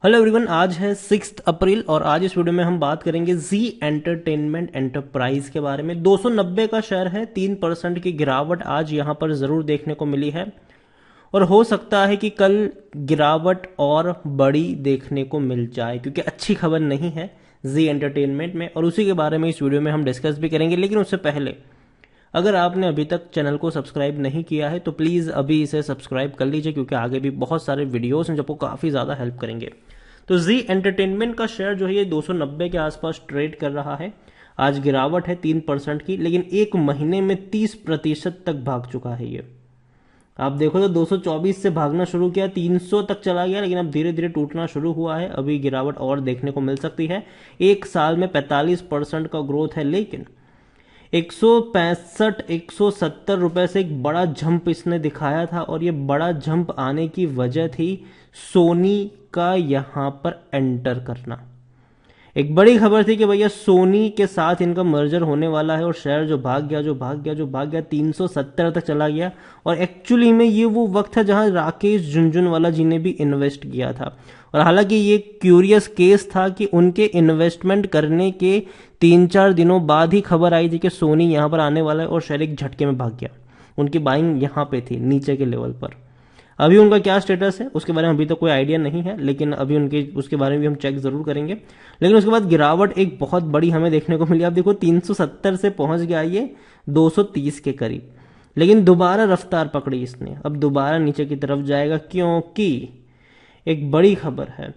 Hello everyone, आज है 6 अप्रैल और आज इस वीडियो में हम बात करेंगे जी एंटरटेनमेंट एंटरप्राइज के बारे में। 290 का शेयर है, 3% की गिरावट आज यहां पर जरूर देखने को मिली है और हो सकता है कि कल गिरावट और बड़ी देखने को मिल जाए क्योंकि अच्छी खबर नहीं है जी एंटरटेनमेंट में, और उसी के बारे में इस वीडियो में हम डिस्कस भी करेंगे। लेकिन उससे पहले अगर आपने अभी तक चैनल को सब्सक्राइब नहीं किया है तो प्लीज़ अभी इसे सब्सक्राइब कर लीजिए क्योंकि आगे भी बहुत सारे वीडियोस हैं जो आपको काफ़ी ज़्यादा हेल्प करेंगे। तो जी एंटरटेनमेंट का शेयर जो है ये 290 के आसपास ट्रेड कर रहा है। आज गिरावट है 3% की, लेकिन एक महीने में 30% तक भाग चुका है ये। आप देखो तो 224 से भागना शुरू किया, 300 तक चला गया, लेकिन अब धीरे धीरे टूटना शुरू हुआ है। अभी गिरावट और देखने को मिल सकती है। एक साल में 45% का ग्रोथ है, लेकिन 165 170 रुपए से एक बड़ा जंप इसने दिखाया था और ये बड़ा जंप आने की वजह थी सोनी का यहां पर एंटर करना। एक बड़ी खबर थी कि भैया सोनी के साथ इनका मर्जर होने वाला है और शेयर जो भाग गया 370 तक चला गया। और एक्चुअली में ये वो वक्त था जहां राकेश झुनझुनवाला जी ने भी इन्वेस्ट किया था। और हालांकि ये क्यूरियस केस था कि उनके इन्वेस्टमेंट करने के 3-4 दिनों बाद ही खबर आई थी कि सोनी यहां पर आने वाला है और शेयर एक झटके में भाग गया। उनकी बाइंग यहां पे थी नीचे के लेवल पर। अभी उनका क्या स्टेटस है उसके बारे में अभी तो कोई आइडिया नहीं है, लेकिन अभी उनके उसके बारे में भी हम चेक जरूर करेंगे। लेकिन उसके बाद गिरावट एक बहुत बड़ी हमें देखने को मिली। आप देखो 370 से पहुंच गया ये 230 के करीब, लेकिन दोबारा रफ्तार पकड़ी इसने। अब दोबारा नीचे की तरफ जाएगा क्योंकि एक बड़ी खबर है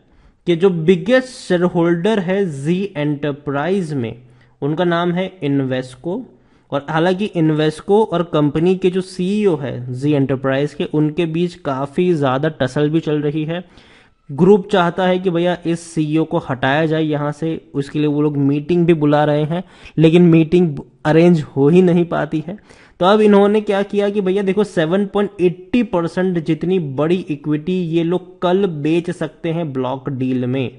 कि जो बिगेस्ट शेयर होल्डर है जी एंटरप्राइज में, उनका नाम है इन्वेस्को। और हालांकि इन्वेस्को और कंपनी के जो सीईओ है जी एंटरप्राइज के, उनके बीच काफी ज्यादा टसल भी चल रही है। ग्रुप चाहता है कि भैया इस सीईओ को हटाया जाए यहां से, उसके लिए वो लोग मीटिंग भी बुला रहे हैं, लेकिन मीटिंग अरेंज हो ही नहीं पाती है। तो अब इन्होंने क्या किया कि भैया देखो 7.80% जितनी बड़ी इक्विटी ये लोग कल बेच सकते हैं ब्लॉक डील में।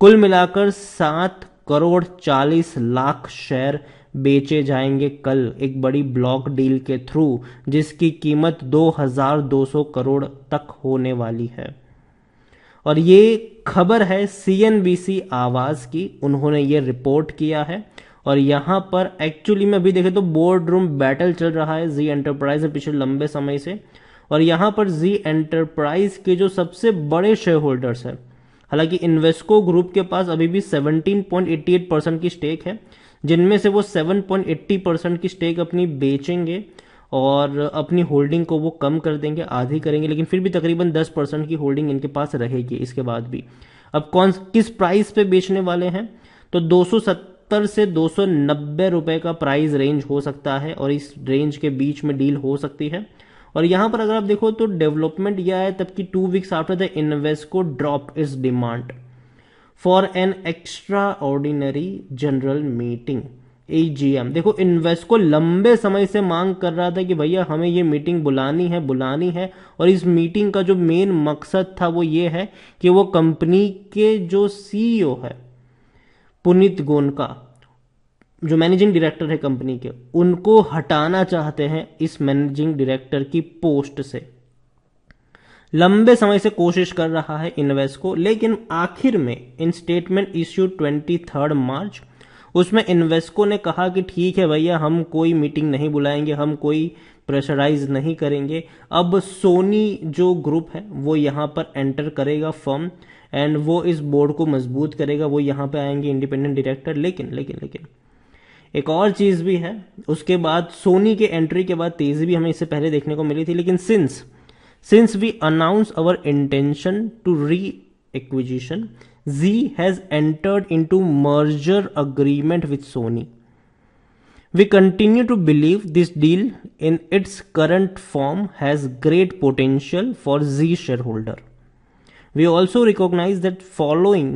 कुल मिलाकर 7 करोड़ 40 लाख शेयर बेचे जाएंगे कल एक बड़ी ब्लॉक डील के थ्रू, जिसकी कीमत 2200 करोड़ तक होने वाली है। और ये खबर है सीएनबीसी आवाज की, उन्होंने ये रिपोर्ट किया है। और यहां पर एक्चुअली में अभी देखें तो बोर्ड रूम बैटल चल रहा है जी एंटरप्राइज में पिछले लंबे समय से। और यहां पर जी एंटरप्राइज के जो सबसे बड़े शेयर होल्डर्स हैं, हालांकि इन्वेस्को ग्रुप के पास अभी भी 17.88% की स्टेक है, जिनमें से वो 7.80% की स्टेक अपनी बेचेंगे और अपनी होल्डिंग को वो कम कर देंगे, आधी करेंगे, लेकिन फिर भी तकरीबन 10% की होल्डिंग इनके पास रहेगी इसके बाद भी। अब कौन किस प्राइस पे बेचने वाले हैं, तो 270 से 290 रुपए का प्राइस रेंज हो सकता है और इस रेंज के बीच में डील हो सकती है। और यहां पर अगर आप देखो तो डेवलपमेंट यह है तब कि 2 weeks after the Invesco drop is demand for an extra ordinary general meeting AGM. देखो इन्वेस्को लंबे समय से मांग कर रहा था कि भैया हमें ये मीटिंग बुलानी है। और इस मीटिंग का जो मेन मकसद था वो ये है कि वो कंपनी के जो सीईओ है पुनीत गोनका, जो मैनेजिंग डायरेक्टर है कंपनी के, उनको हटाना चाहते हैं इस मैनेजिंग डायरेक्टर की पोस्ट से। लंबे समय से कोशिश कर रहा है इन्वेस्को, लेकिन आखिर में इन स्टेटमेंट इश्यू 23 मार्च, उसमें इन्वेस्को ने कहा कि ठीक है भैया हम कोई मीटिंग नहीं बुलाएंगे, हम कोई प्रेशराइज नहीं करेंगे। अब सोनी जो ग्रुप है वो यहां पर एंटर करेगा फर्म, एंड वो इस बोर्ड को मजबूत करेगा, वो यहां पे आएंगे इंडिपेंडेंट डायरेक्टर। लेकिन एक और चीज भी है, उसके बाद सोनी के एंट्री के बाद तेजी भी हमें इससे पहले देखने को मिली थी, लेकिन since we announce our intention to re-acquisition, Z has entered into merger agreement with Sony. We continue to believe this deal in its current form has great potential for Z shareholder. We also recognize that following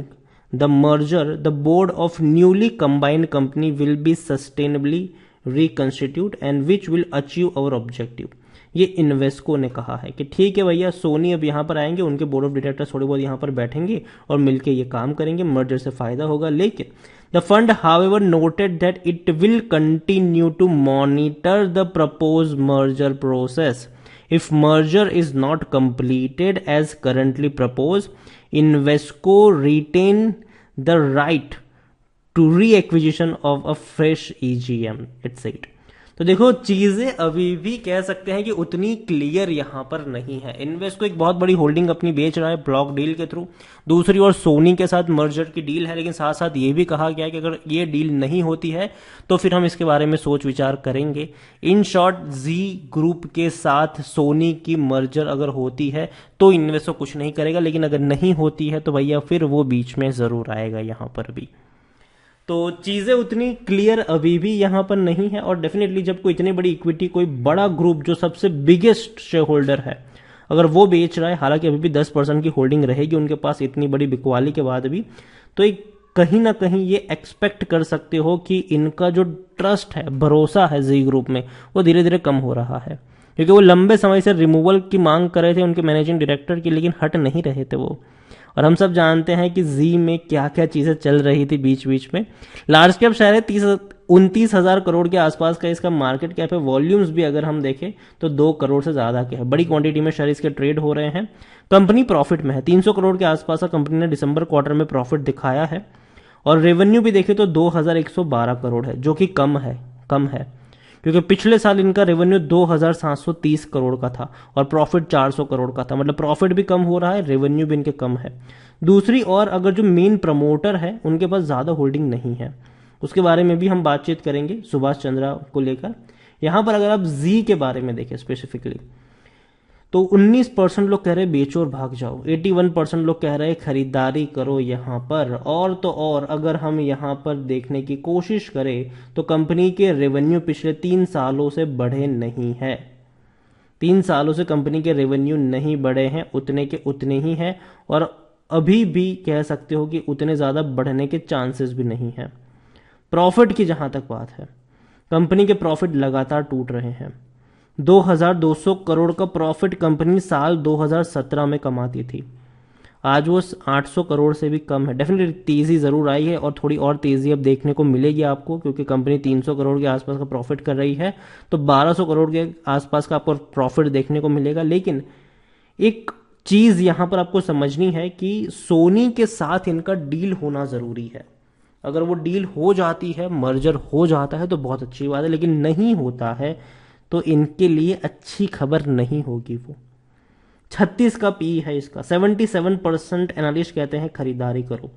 the merger, the board of newly combined company will be sustainably reconstituted and which will achieve our objective. ये Invesco ने कहा है कि ठीक है भैया सोनी अब यहां पर आएंगे, उनके बोर्ड ऑफ डायरेक्टर्स थोड़े बहुत यहां पर बैठेंगे और मिलके ये काम करेंगे, मर्जर से फायदा होगा। लेकिन the fund however noted that it will continue to monitor the propose merger process if merger is not completed as currently propose, Invesco retain the right to requisition of a fresh EGM its. तो देखो चीजें अभी भी कह सकते हैं कि उतनी क्लियर यहां पर नहीं है। इन्वेस्को एक बहुत बड़ी होल्डिंग अपनी बेच रहा है ब्लॉक डील के थ्रू, दूसरी ओर सोनी के साथ मर्जर की डील है, लेकिन साथ साथ ये भी कहा गया है कि अगर ये डील नहीं होती है तो फिर हम इसके बारे में सोच विचार करेंगे। इन शॉर्ट, जी ग्रुप के साथ सोनी की मर्जर अगर होती है तो इन्वेस्को कुछ नहीं करेगा, लेकिन अगर नहीं होती है तो भैया फिर वो बीच में जरूर आएगा यहां पर भी। तो चीजें उतनी क्लियर अभी भी यहां पर नहीं है, और डेफिनेटली जब कोई इतनी बड़ी इक्विटी, कोई बड़ा ग्रुप जो सबसे बिगेस्ट शेयर होल्डर है, अगर वो बेच रहा है, हालांकि अभी भी 10% की होल्डिंग रहेगी उनके पास इतनी बड़ी बिकवाली के बाद भी, तो एक कहीं ना कहीं ये एक्सपेक्ट कर सकते हो कि इनका जो ट्रस्ट है, भरोसा है जी ग्रुप में, वो धीरे धीरे कम हो रहा है, क्योंकि वो लंबे समय से रिमूवल की मांग कर रहे थे उनके मैनेजिंग डायरेक्टर की, लेकिन हट नहीं रहे थे वो। और हम सब जानते हैं कि जी में क्या क्या चीजें चल रही थी बीच बीच में। लार्ज कैप शेयर है, 29,000 करोड़ के आसपास का इसका मार्केट कैप है। वॉल्यूम्स भी अगर हम देखें तो 2 करोड़ से ज्यादा के है, बड़ी क्वांटिटी में शेयर इसके ट्रेड हो रहे हैं। कंपनी प्रॉफिट में है, 300 करोड़ के आसपास का कंपनी ने दिसंबर क्वार्टर में प्रॉफिट दिखाया है, और रेवेन्यू भी देखें तो 2,112 करोड़ है, जो कि कम है क्योंकि पिछले साल इनका रेवेन्यू 2,730 करोड़ का था और प्रॉफिट 400 करोड़ का था, मतलब प्रॉफिट भी कम हो रहा है, रेवेन्यू भी इनके कम है। दूसरी ओर अगर जो मेन प्रमोटर है उनके पास ज्यादा होल्डिंग नहीं है, उसके बारे में भी हम बातचीत करेंगे सुभाष चंद्रा को लेकर। यहां पर अगर आप जी के बारे में देखें स्पेसिफिकली, तो 19% लोग कह रहे हैं बेचो और भाग जाओ, 81% लोग कह रहे हैं खरीदारी करो यहां पर। और तो और अगर हम यहां पर देखने की कोशिश करें तो कंपनी के रेवेन्यू पिछले 3 सालों से बढ़े नहीं है, 3 सालों से कंपनी के रेवेन्यू नहीं बढ़े हैं, उतने के उतने ही हैं, और अभी भी कह सकते हो कि उतने ज्यादा बढ़ने के चांसेस भी नहीं है। प्रॉफिट की जहां तक बात है, कंपनी के प्रॉफिट लगातार टूट रहे हैं। 2,200 करोड़ का प्रॉफिट कंपनी साल 2017 में कमाती थी, आज वो 800 करोड़ से भी कम है। डेफिनेटली तेजी जरूर आई है, और थोड़ी और तेजी अब देखने को मिलेगी आपको, क्योंकि कंपनी 300 करोड़ के आसपास का प्रॉफिट कर रही है, तो 1200 करोड़ के आसपास का आपको प्रॉफिट देखने को मिलेगा। लेकिन एक चीज यहां पर आपको समझनी है कि सोनी के साथ इनका डील होना जरूरी है। अगर वो डील हो जाती है, मर्जर हो जाता है तो बहुत अच्छी बात है, लेकिन नहीं होता है तो इनके लिए अच्छी खबर नहीं होगी। वो 36 का पी है इसका, 77% एनालिस्ट कहते हैं खरीदारी करो।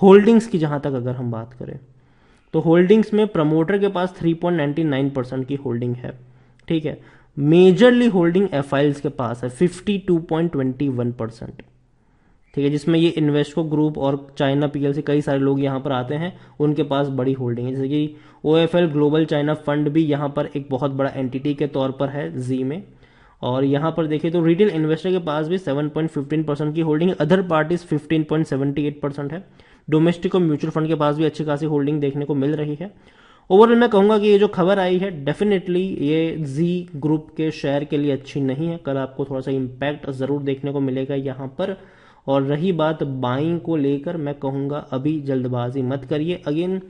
होल्डिंग्स की जहां तक अगर हम बात करें तो होल्डिंग्स में प्रमोटर के पास 3.99% की होल्डिंग है, ठीक है। मेजरली होल्डिंग एफआईएल्स के पास है 52.21%, ठीक है, जिसमें ये इन्वेस्को ग्रुप और चाइना पीएलसी कई सारे लोग यहां पर आते हैं, उनके पास बड़ी होल्डिंग है। जैसे कि ओएफएल ग्लोबल चाइना फंड भी यहां पर एक बहुत बड़ा एंटिटी के तौर पर है जी में। और यहां पर देखिए तो रिटेल इन्वेस्टर के पास भी 7.15% की होल्डिंग, अदर पार्टीज 15.78% है। डोमेस्टिक और म्यूचुअल फंड के पास भी अच्छी खासी होल्डिंग देखने को मिल रही है। ओवरऑल मैं कहूंगा कि ये जो खबर आई है डेफिनेटली ये जी ग्रुप के शेयर के लिए अच्छी नहीं है, कल आपको थोड़ा सा इंपैक्ट जरूर देखने को मिलेगा यहां पर। और रही बात बाइंग को लेकर, मैं कहूंगा अभी जल्दबाजी मत करिए। अगेन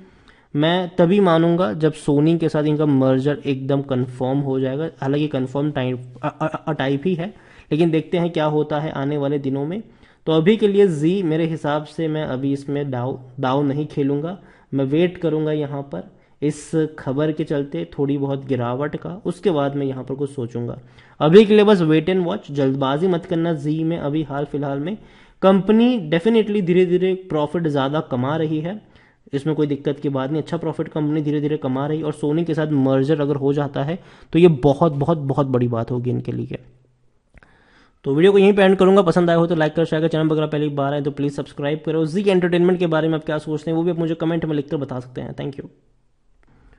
मैं तभी मानूंगा जब सोनी के साथ इनका मर्जर एकदम कंफर्म हो जाएगा, हालांकि कंफर्म टाइप ही है, लेकिन देखते हैं क्या होता है आने वाले दिनों में। तो अभी के लिए जी मेरे हिसाब से मैं अभी इसमें दाव नहीं खेलूंगा, मैं वेट करूंगा यहाँ पर इस खबर के चलते थोड़ी बहुत गिरावट का, उसके बाद मैं यहाँ पर कुछ सोचूंगा। अभी के लिए बस वेट एंड वॉच, जल्दबाजी मत करना जी में। अभी हाल फिलहाल में कंपनी डेफिनेटली धीरे धीरे प्रॉफिट ज्यादा कमा रही है, इसमें कोई दिक्कत की बात नहीं, अच्छा प्रॉफिट कंपनी धीरे धीरे कमा रही है, और सोनी के साथ मर्जर अगर हो जाता है तो ये बहुत बहुत बहुत बड़ी बात होगी इनके लिए। तो वीडियो को यहीं पे एंड करूंगा, पसंद आया हो तो लाइक कर, शेयर कर, चैनल पर अगर पहली बार आए तो प्लीज सब्सक्राइब करो। जी एंटरटेनमेंट के बारे में आप क्या सोचते हैं वो भी आप मुझे कमेंट में लिखकर बता सकते हैं। Thank you.